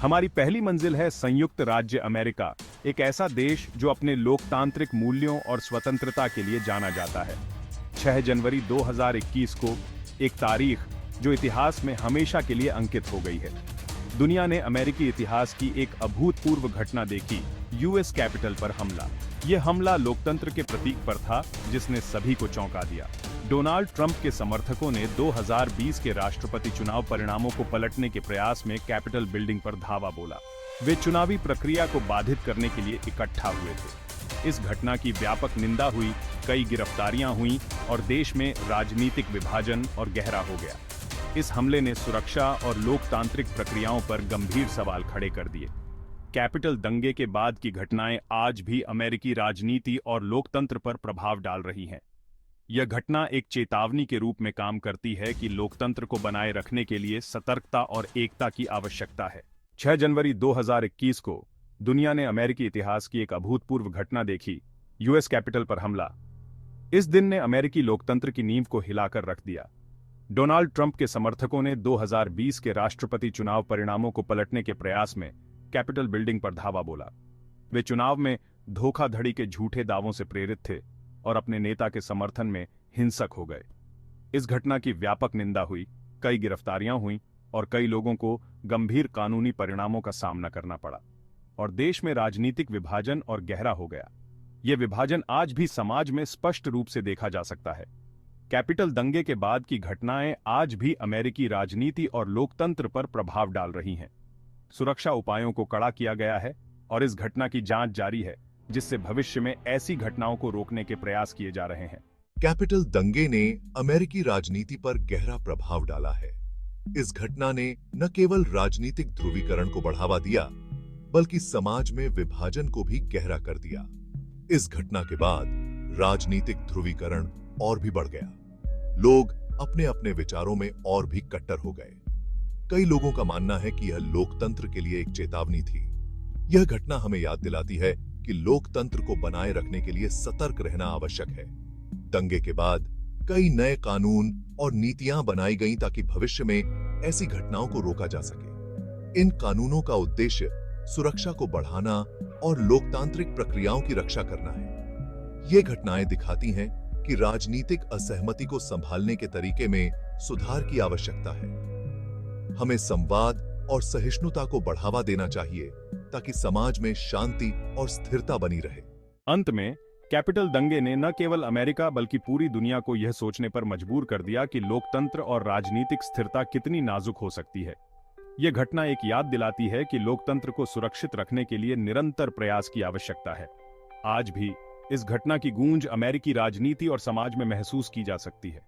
हमारी पहली मंजिल है संयुक्त राज्य अमेरिका, एक ऐसा देश जो अपने लोकतांत्रिक मूल्यों और स्वतंत्रता के लिए जाना जाता है। 6 जनवरी 2021 को एक तारीख जो इतिहास में हमेशा के लिए अंकित हो गई है। दुनिया ने अमेरिकी इतिहास की एक अभूतपूर्व घटना देखी, यूएस कैपिटल पर हमला। यह हमला लोकतंत्र के प्रतीक पर था, जिसने सभी को चौंका दिया। डोनाल्ड ट्रंप के समर्थकों ने 2020 के राष्ट्रपति चुनाव परिणामों को पलटने के प्रयास में कैपिटल बिल्डिंग पर धावा बोला। वे चुनावी प्रक्रिया को बाधित करने के लिए इकट्ठा हुए थे। इस घटना की व्यापक निंदा हुई, कई गिरफ्तारियां हुईं और देश में राजनीतिक विभाजन और गहरा हो गया। इस हमले ने सुरक्षा और लोकतांत्रिक प्रक्रियाओं पर गंभीर सवाल खड़े कर दिए। कैपिटल दंगे के बाद की घटनाएं आज भी अमेरिकी राजनीति और लोकतंत्र पर प्रभाव डाल रही हैं। यह घटना एक चेतावनी के रूप में काम करती है कि लोकतंत्र को बनाए रखने के लिए सतर्कता और एकता की आवश्यकता है। 6 जनवरी 2021 को दुनिया ने अमेरिकी इतिहास की एक अभूतपूर्व घटना देखी, यूएस कैपिटल पर हमला। इस दिन ने अमेरिकी लोकतंत्र की नींव को हिलाकर रख दिया। डोनाल्ड ट्रंप के समर्थकों ने 2020 के राष्ट्रपति चुनाव परिणामों को पलटने के प्रयास में कैपिटल बिल्डिंग पर धावा बोला। वे चुनाव में धोखाधड़ी के झूठे दावों से प्रेरित थे और अपने नेता के समर्थन में हिंसक हो गए। इस घटना की व्यापक निंदा हुई, कई गिरफ्तारियां हुईं और कई लोगों को गंभीर कानूनी परिणामों का सामना करना पड़ा और देश में राजनीतिक विभाजन और गहरा हो गया। यह विभाजन आज भी समाज में स्पष्ट रूप से देखा जा सकता है। कैपिटल दंगे के बाद की घटनाएं आज भी अमेरिकी राजनीति और लोकतंत्र पर प्रभाव डाल रही हैं। सुरक्षा उपायों को कड़ा किया गया है और इस घटना की जांच जारी है, जिससे भविष्य में ऐसी घटनाओं को रोकने के प्रयास किए जा रहे हैं। कैपिटल दंगे ने अमेरिकी राजनीति पर गहरा प्रभाव डाला है। इस घटना ने न केवल राजनीतिक ध्रुवीकरण को बढ़ावा दिया, बल्कि समाज में विभाजन को भी गहरा कर दिया। इस घटना के बाद राजनीतिक ध्रुवीकरण और भी बढ़ गया। लोग अपने अपने विचारों में और भी कट्टर हो गए। कई लोगों का मानना है कि यह लोकतंत्र के लिए एक चेतावनी थी। यह घटना हमें याद दिलाती है कि लोकतंत्र को बनाए रखने के लिए सतर्क रहना आवश्यक है। दंगे के बाद कई नए कानून और नीतियां बनाई गईं ताकि भविष्य में ऐसी घटनाओं को रोका जा सके। इन कानूनों का उद्देश्य सुरक्षा को बढ़ाना और लोकतांत्रिक प्रक्रियाओं की रक्षा करना है। ये घटनाएं दिखाती हैं कि राजनीतिक असहमति को संभालने के तरीके में सुधार की आवश्यकता है। हमें संवाद और सहिष्णुता को बढ़ावा देना चाहिए ताकि समाज में शांति और स्थिरता बनी रहे। अंत में कैपिटल दंगे ने न केवल अमेरिका बल्कि पूरी दुनिया को यह सोचने पर मजबूर कर दिया कि लोकतंत्र और राजनीतिक स्थिरता कितनी नाजुक हो सकती है। यह घटना एक याद दिलाती है कि लोकतंत्र को सुरक्षित रखने के लिए निरंतर प्रयास की आवश्यकता है। आज भी इस घटना की गूंज अमेरिकी राजनीति और समाज में महसूस की जा सकती है।